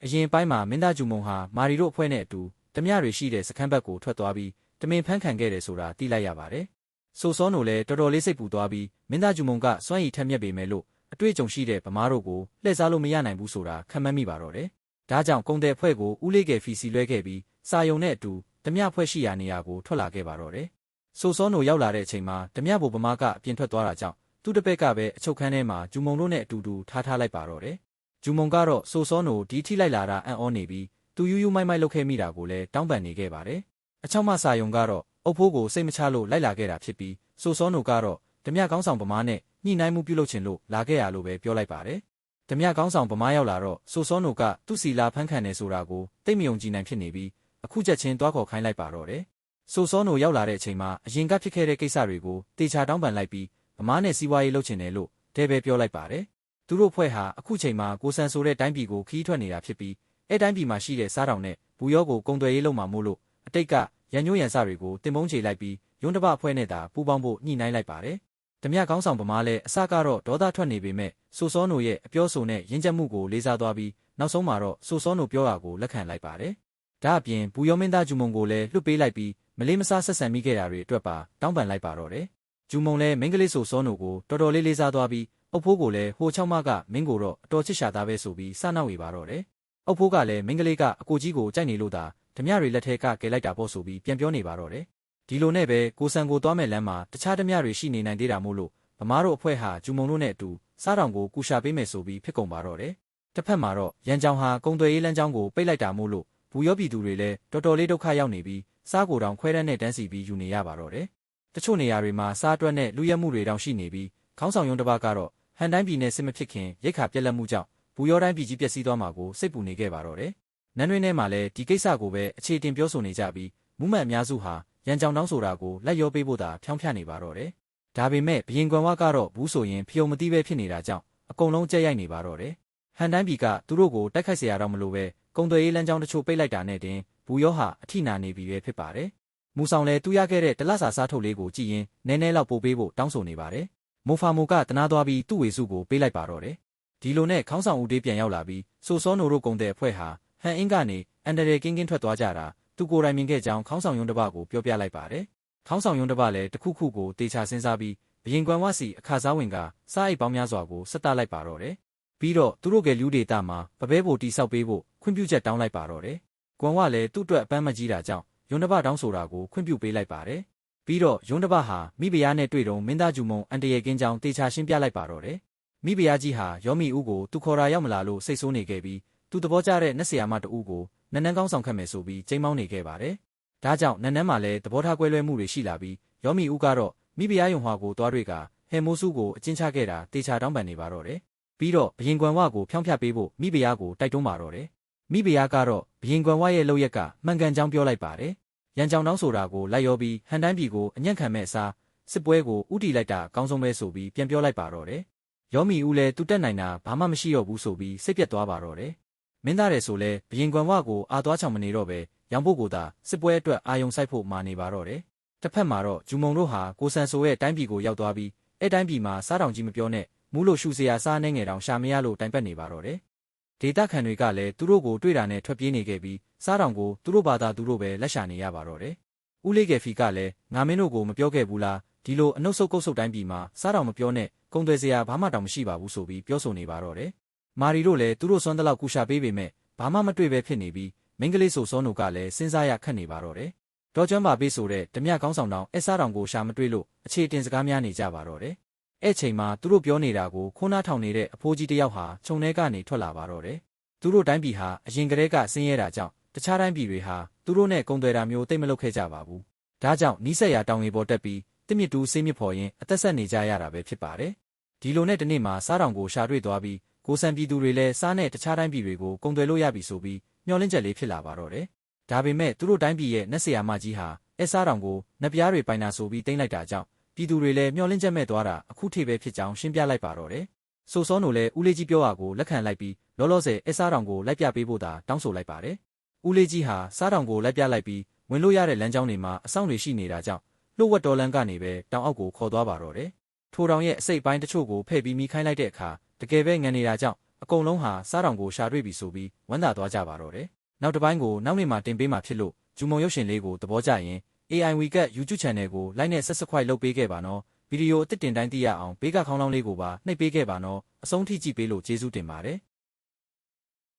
အရင်ပိုင်းမှာမင်းသားဂျူမုံဟာမာရီတို့အဖွဲ့နဲ့အတူဓမြတွေရှိတဲ့စခန်းဘက်ကိုထွက်သွားပြီးတမင်ဖမ်းခံခဲ့တယ်ဆိုတာသိလိုက်ရပါတယ်။ဆိုစောနိုလည်းတော်တော်လေးစိတ်ပူသွားပြီးမင်းသားဂျူမုံကစွမ်းရည်ထက်မြက်ပေမဲ့လို့အတွေ့အကြုံရှိတဲ့ဗမာတို့ကိုလှည့်စားလို့မရနိုင်ဘူးဆိုတာခံမှန်းမိပါတော့တယ်။ဒါကြောင့်ကုံတဲ့အဖွဲ့ကိုဦးလေးကယ်ဖီစီလွှဲခဲ့ပြီးစာယုံနဲ့အတူဓမြအဖွဲ့ရှိရာနေရာကိုထွက်လာခဲ့ပါတော့တယ်။ဆိုစောနိုရောက်လာတဲ့အချိန်မှာဓမြဘိုဗမာကအပြင်ထွက်သွားတာကြောင့်သူ့တပည့်ကပဲအချုပ်ခန်းထဲမှာဂျူမုံတို့နဲ့အတူတူထားလိုက်ပါတော့တယ်။ဂျူမုံကတော့ဆိုစောနိုဒီထိလိုက်လာတာအံ့ဩနေပြီးသူယူမိုက်လုပ်ခဲ့မိတာကိုလည်းတောင်းပန်နေခဲ့ပါတယ်။အချောင်းမစာယုံကတော့အုပ်ဖိုးကိုစိတ်မချလို့လိုက်လာခဲ့တာဖြစ်ပြီးဆိုစောနိုကတော့ဓမြကောင်းဆောင်ဗမာနဲ့ညှိနှိုင်းမှုပြုလုပ်ချင်လို့လာခဲ့ရလို့ပဲပြောလိုက်ပါတယ်။ဓမြကောင်းဆောင်ဗမာရောက်လာတော့ဆိုစောနိုကသူ့စီလာဖမ်းခံနေဆိုတာကိုသိမယုံကြည်နိုင်ဖြစ်နေပြီးအခုချက်ချင်းတွားခေါ်ခိုင်းလိုက်ပါတော့တယ်။ဆိုစောနိုရောက်လာတဲ့အချိန်မှာအရင်ကဖြစ်ခဲ့တဲ့ကိစ္စတွေကိုတေချာတောင်းပန်လိုက်ပြီးဗမာနဲ့စီးပွားရေးလုပ်ချင်တယ်လို့တဲပဲပြောလိုက်ပါတယ်။သူတို့ဖွဲ့ဟာအခုချိန်မှာကိုဆန်ဆိုတဲ့တိုင်းပြည်ကိုခီးထွက်နေတာဖြစ်ပြီးအဲတိုင်းပြည်မှာရှိတဲ့စားတောင်နဲ့ဘူရောကိုကုံသွယ်ရေးလုပ်မှာမို့လို့အတိတ်ကရန်ညိုးရန်စတွေကိုတင်ပုံးချေလိုက်ပြီးယွန်းတပအဖွဲ့နဲ့သာပူးပေါင်းဖို့ညှိနှိုင်းလိုက်ပါတယ်။ဓမြကောင်းဆောင်ဗမာလည်းအစကတော့ဒေါသထွက်နေပေမဲ့ဆိုစောနိုရဲ့အပြောဆိုနဲ့ရင်းချက်မှုကိုလေးစားသွားပြီးနောက်ဆုံးမှာတော့ဆိုစောနိုပြောတာကိုလက်ခံလိုက်ပါတယ်။ဒါအပြင်ဘူရောမင်းသားဂျူမုံကိုလည်းလွှတ်ပေးလိုက်ပြီးမလေးမစားဆက်ဆံမိခဲ့တာတွေအတွက်ပါတောင်းပန်လိုက်ပါတော့တယ်။ဂျူမုံလည်းမင်းကလေးဆိုစောနိုကိုတော်တော်လေးစားသွားပြီးအုပ်ဖိုးကိုလည်းဟိုချောင်းမကမင်းကိုတော့အတော်ချစ်ရှာသားပဲဆိုပြီးစနောက်ဝေပါတော့တယ်။အုပ်ဖိုးကလည်းမင်းကလေးကအကိုကြီးကိုကြိုက်နေလို့သာဓမြတွေလက်ထဲကကယ်လိုက်တာပေါ့ဆိုပြီးပြန်ပြောနေပါတော့တယ်။ဒီလိုနဲ့ပဲကိုဆန်ကိုသွားမဲ့လမ်းမှာတခြားဓမြတွေရှိနေနိုင်သေးတာမို့လို့ဗမာတို့အဖွဲ့ဟာဂျူမုံတို့နဲ့အတူစားတောင်ကိုကူရှာပေးမယ်ဆိုပြီးဖြစ်ကုန်ပါတော့တယ်။တစ်ဖက်မှာတော့ရန်ကြောင်ဟာကုံသွယ်ရေးလမ်းကြောင်းကိုပိတ်လိုက်တာမို့လို့ဘူရောပြည်သူတွေလည်းတော်တော်လေးဒုက္ခရောက်နေပြီးစားကိုတောင်ခွဲတန်းနဲ့တန်းစီပြီးယူနေရပါတော့တယ်။တချို့နေရာတွေမှာစားအတွက်နဲ့လူရက်မှုတွေတောင်ရှိနေပြီးခေါင်းဆောင်ယုံတစ်ပါးကတော့ဟန်တိုင်းပြည်နယ်စစ်မဖြစ်ခင်ရိတ်ခါပြက်လက်မှုကြောင့်ဘူရောတိုင်းပြည်ကြီးပျက်စီးသွားမှာကိုစိတ်ပူနေခဲ့ပါတော့တယ်။နန်းတွင်းထဲမှာလည်းဒီကိစ္စကိုပဲအခြေတင်ပြောဆိုနေကြပြီးမူးမှန်အများစုဟာရန်ကြောင်တောင်းဆိုတာကိုလက်ရောပေးဖို့သာဖြောင်းဖျနေပါတော့တယ်။ဒါပေမဲ့ဘရင်ကွန်ဝါကတော့ဘူးဆိုရင်ဖျုံမသိပဲဖြစ်နေတာကြောင့်အကုန်လုံးကြက်ရိုက်နေပါတော့တယ်။ဟန်တိုင်းပြည်ကသူတို့ကိုတိုက်ခိုက်เสียရတော့မလို့ပဲကုံသွယ်ရေးလမ်းကြောင်းတချို့ပိတ်လိုက်တာနဲ့တင်ဘူရောဟာအထိနာနေပြီပဲဖြစ်ပါတယ်။မူဆောင်လည်းတူရခဲ့တဲ့တလစာစားထုတ်လေးကိုကြည့်ရင်နည်းနည်းလောက်ပို့ပေးဖို့တောင်းဆိုနေပါတယ်။မိုဖာမိုကတနာသွားပြီးသူ့ဝေစုကိုပေးလိုက်ပါတော့တယ်။ဒီလိုနဲ့ခေါင်းဆောင်ဦးတေးပြန်ရောက်လာပြီးဆိုစောနိုတို့ကုံတဲ့အဖွဲ့ဟာဟန်အင်းကနေအန်ဒရဲကင်းထွက်သွားကြတာသူကိုယ်တိုင်မြင်ခဲ့ကြောင်းခေါင်းဆောင်ယုံတစ်ပကိုပြောပြလိုက်ပါတယ်။ခေါင်းဆောင်ယုံတစ်ပလည်းတခုခုကိုတေချာစဉ်းစားပြီးဘရင်ကွမ်ဝစီအခါစားဝင်ကစားအိတ်ပေါင်းများစွာကိုဆက်တလိုက်ပါတော့တယ်။ပြီးတော့သူတို့ကလူဒေတာမှာပပဲဘိုတီဆောက်ပေးဖို့ခွင့်ပြုချက်တောင်းလိုက်ပါတော့တယ်။ကွမ်ဝလည်းသူ့အတွက်အပန်းမကြီးတာကြောင့်ယုံတစ်ပတောင်းဆိုတာကိုခွင့်ပြုပေးလိုက်ပါတယ်။ပြီးတော့ယုံတစ်ပဟာမိဖုရားနဲ့တွေ့တော့မင်းသားဂျူမုံအန်တရယ်ကင်းကြောင်းတေချာရှင်းပြလိုက်ပါတော့တယ်။မိဖုရားကြီးဟာယောမီဦးကိုသူခေါ်တာရောက်မလာလို့စိတ်ဆိုးနေခဲ့ပြီးသူသဘောကျတဲ့နတ်ဆရာမတဦးကိုနန်းနန်းကောင်းဆောင်ခတ်မယ်ဆိုပြီးချိန်မောင်းနေခဲ့ပါတယ်။ဒါကြောင့်နန်းနန်းမှာလည်းသဘောထားကွဲလွဲမှုတွေရှိလာပြီးယောမီဦးကတော့မိဖုရားယုံဟွာကိုသွားတွေ့ကဟဲမိုးစုကိုအကျဉ်းချခဲ့တာတေချာတောင်းပန်နေပါတော့တယ်။ပြီးတော့ဘရင်ကွမ်ဝကိုဖြောင်းဖြတ်ပေးဖို့မိဖုရားကိုတိုက်တွန်းပါတော့တယ်။မိဖုရားကတော့ဘရင်ကွမ်ဝရဲ့လုပ်ရက်ကမှန်ကန်ကြောင်းပြောလိုက်ပါတယ်။ရန်ကြောင်တောင်းဆိုတာကိုလိုက်ရောပြီးဟန်တိုင်းပြည်ကိုအညံ့ခံမဲ့အစားစစ်ပွဲကိုဥတီလိုက်တာအကောင်းဆုံးပဲဆိုပြီးပြန်ပြောလိုက်ပါတော့တယ်။ယောမီဦးလည်းသူတက်နိုင်တာဘာမှမရှိတော့ဘူးဆိုပြီးစိတ်ပြတ်သွားပါတော့တယ်။မင်းသားတယ်ဆိုလဲဘရင်ကွမ်ဝကိုအာသွားချောင်မနေတော့ပဲရောင်ဖို့ကိုသာစစ်ပွဲအတွက်အာယုံစိုက်ဖို့မာနေပါတော့တယ်။တစ်ဖက်မှာတော့ဂျူမုံတို့ဟာကိုဆန်ဆိုရဲ့တိုင်းပြည်ကိုရောက်သွားပြီးအဲတိုင်းပြည်မှာစားတောင်ကြီးမပြောနဲ့မူးလို့ရှူစရာစားနေငယ်တောင်ရှာမရလို့တိုင်ပတ်နေပါတော့တယ်။ဒေသခံတွေကလည်းသူတို့ကိုတွေ့တာနဲ့ထွက်ပြေးနေခဲ့ပြီးစားတောင်ကိုသူတို့ဘာသာသူတို့ပဲလက်ရှာနေရပါတော့တယ်။ဦးလေးကယ်ဖီကလည်းငါမင်းတို့ကိုမပြောခဲ့ဘူးလားဒီလိုအနှုတ်ဆုတ်ကုတ်ဆုတ်တိုင်းပြည်မှာစားတောင်မပြောနဲ့ကုံသွယ်စရာဘာမှတောင်မရှိပါဘူးဆိုပြီးပြောဆိုနေပါတော့တယ်။မာရီတို့လည်းသူတို့စွမ်းတလောက်ကူရှာပေးပေမဲ့ဘာမှမတွေ့ပဲဖြစ်နေပြီးမင်းကလေးဆိုစောနိုကလည်းစဉ်းစားရခက်နေပါတော့တယ်။တော်ကျွမ်းပါပေးဆိုတဲ့ဓမြကောင်းဆောင်တောင်အဲစားတောင်ကိုရှာမတွေ့လို့အခြေတင်စကားများနေကြပါတော့တယ်။အဲ့ချိန်မှာသူတို့ပြောနေတာကိုခိုးနားထောင်နေတဲ့အဖိုးကြီးတယောက်ဟာခြုံထဲကနေထွက်လာပါတော့တယ်။သူတို့တိုင်းပြည်ဟာအရင်ကတည်းကဆင်းရဲတာကြောင့်တခြားတိုင်းပြည်တွေဟာသူတို့နဲ့ကုံသွယ်တာမျိုးတိတ်မလုပ်ခဲ့ကြပါဘူး။ဒါကြောင့်နီးစက်ရာတောင်ရီပေါ်တက်ပြီးတစ်မြစ်တူးဆေးမြစ်ဖော်ရင်အသက်ဆက်နေကြရတာပဲဖြစ်ပါတယ်။ဒီလိုနဲ့တနေ့မှာစားတောင်ကိုရှာတွေ့သွားပြီးကိုဆန်ပြည်သူတွေလည်းစားနဲ့တခြားတိုင်းပြည်တွေကိုကုံသွယ်လို့ရပြီဆိုပြီးမျှော်လင့်ချက်လေးဖြစ်လာပါတော့တယ်။ဒါပေမဲ့သူတို့တိုင်းပြည်ရဲ့နတ်ဆရာမကြီးဟာအဲစားတောင်ကိုနတ်ပြားတွေပိုင်တာဆိုပြီးတိမ့်လိုက်တာကြောင့်ပြည်သူတွေလည်းမျှော်လင့်ချက်မဲ့သွားတာအခုထိပဲဖြစ်ကြောင်းရှင်းပြလိုက်ပါတော့တယ်။ဆိုစောနိုလည်းဦးလေးကြီးပြောတာကိုလက်ခံလိုက်ပြီးလောလောဆယ်အဲစားတောင်ကိုလိုက်ပြပေးဖို့သာတောင်းဆိုလိုက်ပါတယ်။ဦးလေးကြီးဟာစားတောင်ကိုလိုက်ပြလိုက်ပြီးဝင်လို့ရတဲ့လမ်းကြောင်းတွေမှာအဆောင်တွေရှိနေတာကြောင့်လှုပ်ဝက်တော်လန်းကနေပဲတောင်အောက်ကိုခေါ်သွားပါတော့တယ်။ထိုတောင်ရဲ့အစိတ်ပိုင်းတချို့ကိုဖဲ့ပြီးမိခိုင်းလိုက်တဲ့အခါတကယ်ပဲငံနေတာကြောင့် အကုန်လုံးဟာစားတောင်ကိုရှာတွေ့ပြီဆိုပြီးဝမ်းသာသွားကြပါတော့တယ်နောက်တစ်ပိုင်းကိုနောက်နေ့မှာတင်ပေးမှာဖြစ်လို့ဂျူမုံရုပ်ရှင်လေးကိုသဘောကျရင် AI WeCat YouTube Channel ကို like နဲ့ subscribe လုပ်ပေးခဲ့ပါနော်ဗီဒီယိုအသစ်တင်တိုင်းသိရအောင်ဘေးကခေါင်းလောင်းလေးကိုပါနှိပ်ပေးခဲ့ပါနော်အဆုံးထိကြည့်ပေးလို့ကျေးဇူးတင်ပါတယ်